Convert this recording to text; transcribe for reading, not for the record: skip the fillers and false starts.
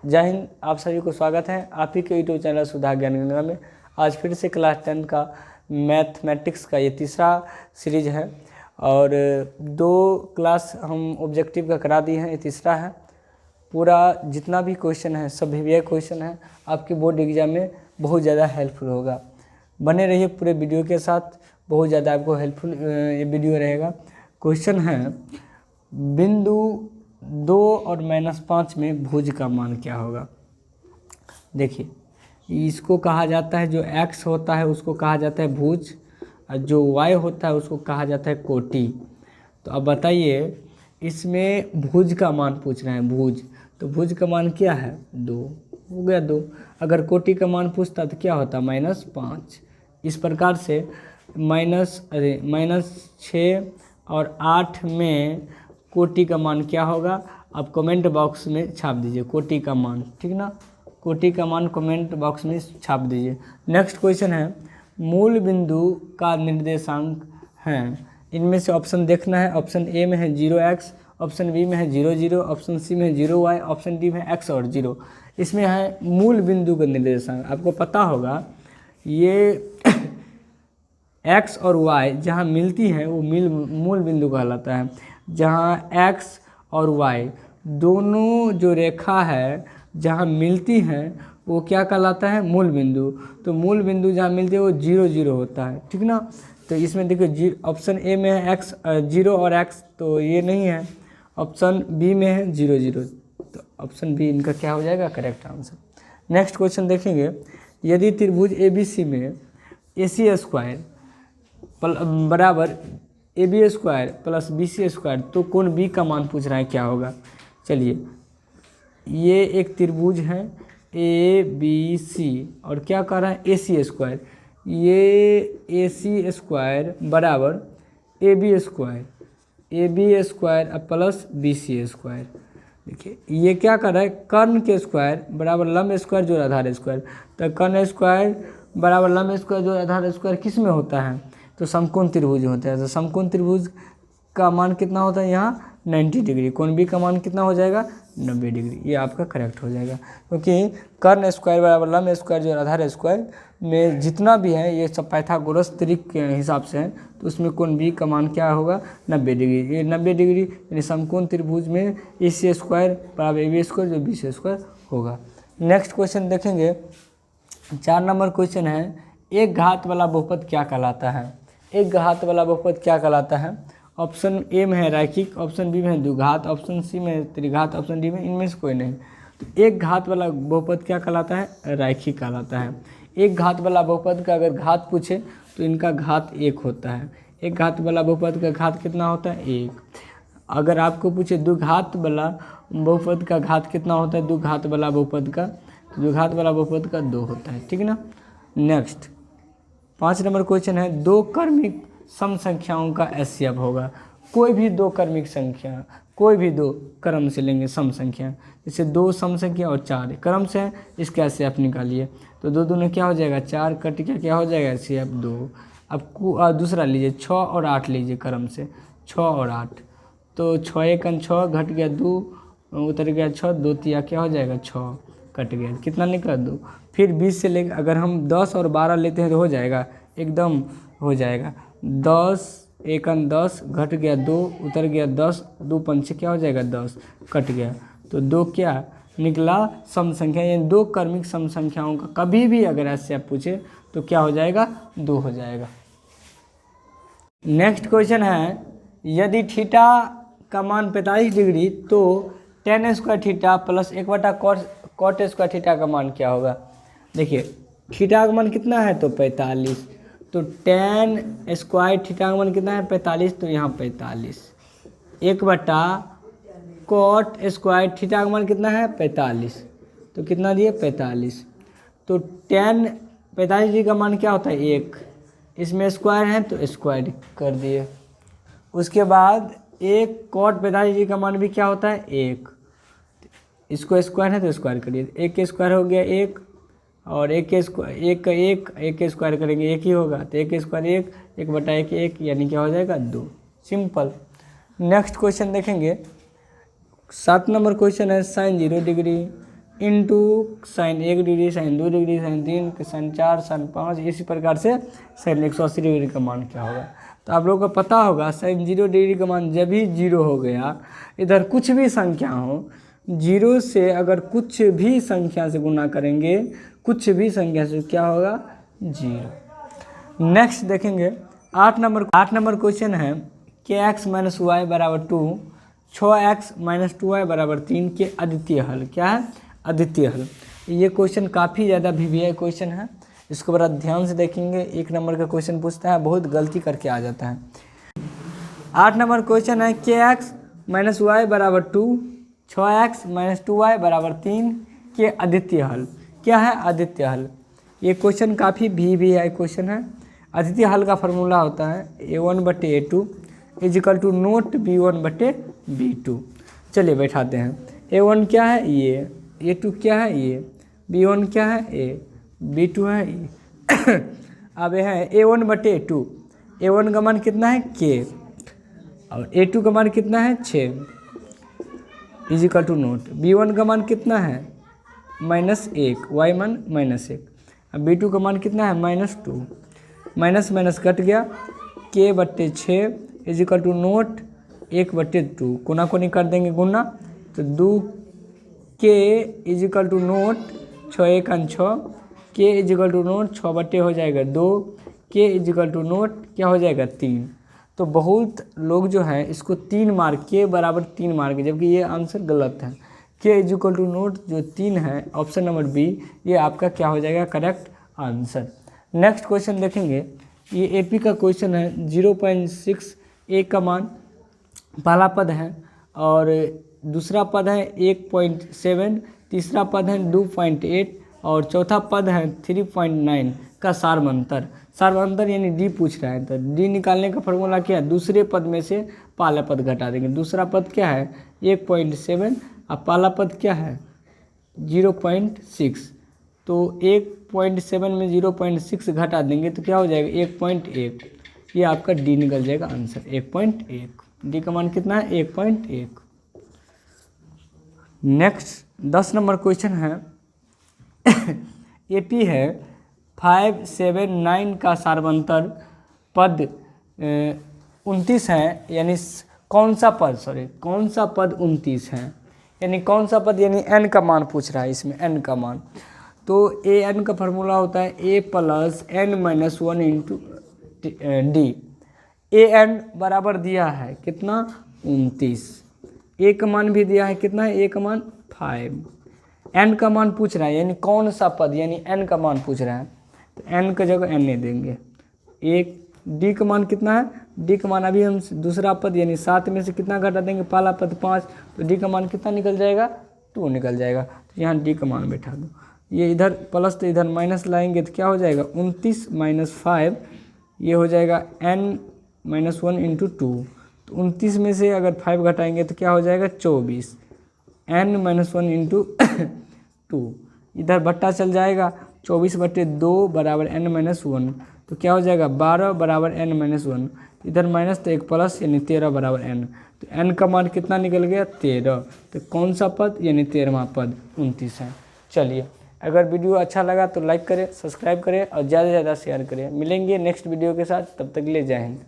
जय हिंद। आप सभी को स्वागत है आप ही के यूट्यूब चैनल सुधा ज्ञान गंगा में। आज फिर से क्लास 10 का मैथमेटिक्स का ये तीसरा सीरीज है और 2 क्लास हम ऑब्जेक्टिव का करा दिए हैं, ये तीसरा है। पूरा जितना भी क्वेश्चन है सब वीवीआई क्वेश्चन है, आपके बोर्ड एग्जाम में बहुत ज़्यादा हेल्पफुल होगा। बने रहिए पूरे वीडियो के साथ, बहुत ज़्यादा आपको हेल्पफुल ये वीडियो रहेगा। क्वेश्चन है बिंदु 2 और -5 में भुज का मान क्या होगा। देखिए, इसको कहा जाता है, जो x होता है उसको कहा जाता है भुज और जो y होता है उसको कहा जाता है कोटि। तो अब बताइए, इसमें भुज का मान पूछ रहे हैं, भुज। तो भुज का मान क्या है, 2 हो गया 2। अगर कोटि का मान पूछता तो क्या होता, -5। इस प्रकार से -6 और 8 में कोटि का मान क्या होगा, आप कमेंट बॉक्स में छाप दीजिए कोटि का मान, ठीक ना। कोटि का मान कमेंट बॉक्स में छाप दीजिए। नेक्स्ट क्वेश्चन है मूल बिंदु का निर्देशांक है। इनमें से ऑप्शन देखना है। ऑप्शन ए में है 0x, ऑप्शन बी में है 0, ऑप्शन सी में है 0y, ऑप्शन डी में है x और 0। इसमें है मूल बिंदु का निर्देशांक। आपको पता होगा ये x और y जहाँ मिलती है वो मूल बिंदु कहलाता है। जहाँ x और y दोनों जो रेखा है जहाँ मिलती हैं वो क्या कहलाता है, मूल बिंदु। तो मूल बिंदु जहाँ मिलती है वो 0 होता है, ठीक ना। तो इसमें देखिए ऑप्शन ए में है x 0 और x, तो ये नहीं है। ऑप्शन बी में है 0, तो ऑप्शन बी इनका क्या हो जाएगा, करेक्ट आंसर। नेक्स्ट क्वेश्चन देखेंगे, यदि त्रिभुज ABC में AC² बराबर AB² प्लस BC² तो कोण B का मान पूछ रहा है, क्या होगा। चलिए, ये एक त्रिभुज है ABC और क्या कर रहा है, AC²। ये AC² बराबर AB² प्लस BC²। देखिए ये क्या कर रहा है, कर्ण के स्क्वायर बराबर लंब स्क्वायर जो आधार स्क्वायर। तो कर्ण स्क्वायर बराबर लंब स्क्वायर जो आधार स्क्वायर किस में होता है, तो समकोण त्रिभुज होता है। तो समकोण त्रिभुज का मान कितना होता है, यहाँ 90 डिग्री। कोण बी का मान कितना हो जाएगा, 90 डिग्री। ये आपका करेक्ट हो जाएगा, क्योंकि कर्ण स्क्वायर बराबर लंब स्क्वायर जो आधार स्क्वायर में जितना भी है ये सब पाइथागोरस त्रिक के हिसाब से है। तो उसमें कोण बी का मान क्या होगा, 90 डिग्री। ये 90 डिग्री यानी समकोण त्रिभुज में AC² बराबर AB² जो BC² होगा। नेक्स्ट क्वेश्चन देखेंगे, 4 नंबर क्वेश्चन है, एक घात वाला बहुपद क्या कहलाता है। एक घात वाला बहुपद क्या कहलाता है। ऑप्शन ए में है रैखिक, ऑप्शन बी में है द्विघात, ऑप्शन सी में है त्रिघात, ऑप्शन डी में इनमें से कोई नहीं। तो एक घात वाला बहुपद क्या कहलाता है, रैखिक कहलाता है। एक घात वाला बहुपद का अगर घात पूछे तो इनका घात 1 होता है। एक घात वाला बहुपद का घात कितना होता है, 1। अगर आपको पूछे द्विघात वाला बहुपद का घात कितना होता है, द्विघात वाला बहुपद का, तो द्विघात वाला बहुपद का 2 होता है, ठीक ना। नेक्स्ट 5 नंबर क्वेश्चन है, 2 क्रमिक सम संख्याओं का HCF होगा। कोई भी 2 क्रमिक संख्या, कोई भी 2 क्रम से लेंगे सम संख्या, जैसे 2 सम संख्या और 4 क्रम से है, इसके HCF निकालिए। तो 2 दूनी क्या हो जाएगा, 4 कट के क्या हो जाएगा, HCF 2। अब दूसरा लीजिए 6 और 8 लीजिए क्रम से, 6 और 8। तो 6 1 6 घट गया 2, उतर गया 6, 2 तिया क्या हो जाएगा, 6 कट गया, कितना निकला 2। फिर 20 से लेकर अगर हम 10 और 12 लेते हैं तो हो जाएगा, एकदम हो जाएगा। 10 1 10 घट गया 2, उतर गया 10, 2 पंचे क्या हो जाएगा, 10 कट गया। तो 2 क्या निकला, सम संख्या। यानी 2 क्रमिक सम संख्याओं का कभी भी अगर ऐसे आप पूछे तो क्या हो जाएगा, 2 हो जाएगा। नेक्स्ट क्वेश्चन है, यदि थीटा का मान 45 डिग्री तो tan² theta plus 1/cot² theta का मान क्या होगा। देखिए थीटा का मान कितना है, तो 45। तो tan² थीटा का मान कितना है, 45। तो यहाँ 45 1/cot² थीटा का मान कितना है, 45। तो कितना दिए, 45। तो tan 45 डिग्री का मान क्या होता है, 1। इसमें स्क्वायर है तो स्क्वायर कर दिए। उसके बाद एक cot 45 डिग्री का मान भी क्या होता है, 1। इसको स्क्वायर है तो स्क्वायर करिए, 1 के स्क्वायर हो गया 1, और 1 के स्क्वायर करेंगे 1 ही होगा। तो 1 के स्क्वायर 1, 1/1 1, यानी क्या हो जाएगा, 2। सिंपल। नेक्स्ट क्वेश्चन देखेंगे, 7 नंबर क्वेश्चन है, sin 0 degree into sine 1 degree, sine 2 degree, sine 3, sine 4, sine 5, इसी प्रकार से साइन 180 डिग्री का मान क्या होगा। तो आप लोगों को पता होगा साइन 0 डिग्री का मान जब भी 0 हो गया, इधर कुछ भी संख्या हो, 0 से अगर कुछ भी संख्या से गुना करेंगे, कुछ भी संख्या से क्या होगा 0। नेक्स्ट देखेंगे 8 नंबर क्वेश्चन है के एक्स माइनस वाई बराबर 2, 6x माइनस 2y बराबर 3 के अद्वितीय हल। क्या है अद्वितीय हल। ये क्वेश्चन काफ़ी ज़्यादा VVI क्वेश्चन है, इसको बड़ा ध्यान से देखेंगे। 1 नंबर का क्वेश्चन पूछता है, बहुत गलती करके आ जाता है। 8 नंबर क्वेश्चन है के एक्स माइनस वाई बराबर 2, 6x माइनस 2y बराबर 3 के अद्वितीय हल। क्या है अद्वितीय हल। ये क्वेश्चन काफ़ी VVI क्वेश्चन है। अद्वितीय हल का फार्मूला होता है a1/a2 is equal to note b1/b2। चलिए बैठाते हैं। a1 क्या है ये, a2 क्या है ये, b1 क्या है a, b2 है ये। अब यह है a1/a2, a1 का मान कितना है k और a2 का मान कितना है 6 इजिकल टू नोट b1 का मान कितना है -1, y मान -1। अब b2 का मान कितना है -2, माइनस माइनस कट गया, k/6 इजिकल टू नोट 1/2, कोना कोनी कर देंगे गुना, तो 2k equal to not 6 × 6, k equal to not 6/2 हो जाएगा 2, k इजिकल टू नोट क्या हो जाएगा 3। तो बहुत लोग जो है इसको 3 मार्क, k बराबर 3 मार्क, जबकि ये आंसर गलत है। k इजिकल टू नोट जो 3 है, ऑप्शन नंबर बी, ये आपका क्या हो जाएगा करेक्ट आंसर। नेक्स्ट क्वेश्चन देखेंगे, ये एपी का क्वेश्चन है। 0.6 a का मान पहला पद है और दूसरा पद है 1.7, तीसरा पद है 2.8 और चौथा पद है 3.9 का सार्वंतर यानी डी पूछ रहा है। तो डी निकालने का फॉर्मूला क्या है, दूसरे पद में से पहला पद घटा देंगे। दूसरा पद क्या है 1.7 और पहला पद क्या है 0.6, तो 1.7 में 0.6 घटा देंगे तो क्या हो जाएगा 1.1। ये आपका डी निकल जाएगा आंसर 1.1। डी का मान कितना है 1.1। नेक्स्ट 10 नंबर क्वेश्चन है। एपी है 5, 7, 9 का सार्वंतर पद 29 है, यानी कौन सा पद 29 है, यानी कौन सा पद, यानी n का मान पूछ रहा है इसमें, n का मान। तो ए एन का फार्मूला होता है a + n-1 into D. A N बराबर दिया है कितना 29, ए का मान भी दिया है कितना है, ए का मान 5, एन का मान पूछ रहा है, यानी कौन सा पद, यानी एन का मान पूछ रहा है, तो एन का जगह एन नहीं देंगे। एक डी का मान कितना है, डी का मान अभी हम दूसरा पद यानी 7 में से कितना घटा देंगे, पहला पद 5, तो डी का मान कितना निकल जाएगा 2 निकल जाएगा। तो यहाँ डी का मान बैठा दो, ये इधर प्लस तो इधर माइनस लाएंगे तो क्या हो जाएगा 29 - 5, ये हो जाएगा n-1 इंटू 2। तो 29 में से अगर 5 घटाएंगे तो क्या हो जाएगा 24, n-1 इंटू 2, इधर बट्टा चल जाएगा 24/2 बराबर n-1, तो क्या हो जाएगा 12 बराबर n-1, इधर माइनस तो एक प्लस यानी 13 बराबर n। तो n का मान कितना निकल गया 13। तो कौन सा पद, यानी 13वां पद 29 है। चलिए, अगर वीडियो अच्छा लगा तो लाइक करें, सब्सक्राइब करें और ज़्यादा से ज़्यादा शेयर करें। मिलेंगे नेक्स्ट वीडियो के साथ, तब तक के लिए जय हिंद।